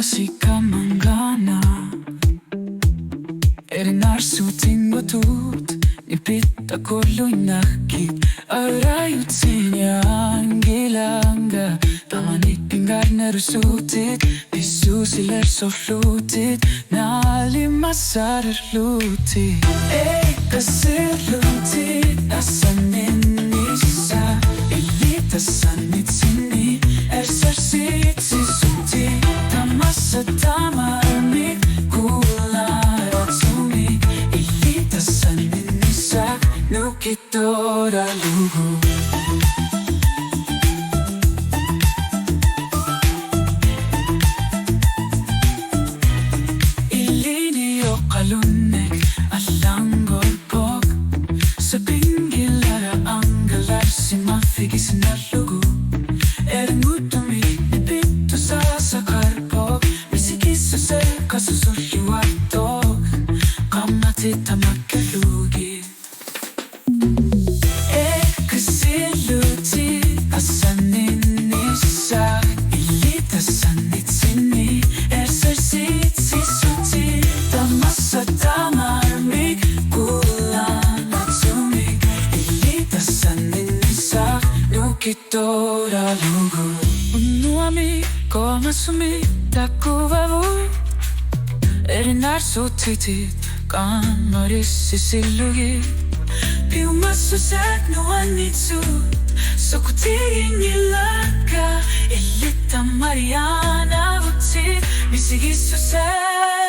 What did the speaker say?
Sikamangana Elinarsutingotut Nipita koloy nakit Arayutsinya angilanga Tamanipingar narusutit Pisusiler soflutit Nalimasarlutit Eqqissillutit Asanninnissaq Eqqissillutit Ersarsiitsisutit Asanninnissaq kuularatsunik Asanninnissaq nukitora lugu Ilinio kalunnek allangolpok Sa pingilara anggalar simafigis na lugu Erngutumi nipito sa sakarpok Kasusuliwatok Kamatita magkalugi Eqqissillutit Asanninnissaq Asanninnissaq Ersarsiitsisutit Tamasatamarmik kuularatsunik Asanninnissaq nukitora lugu Unuami komasumi takuvavui Elinarsutit Eqqissillutit Piumassusak nuannitsut Sokutingilaka Illita mariana vutit Misigissusak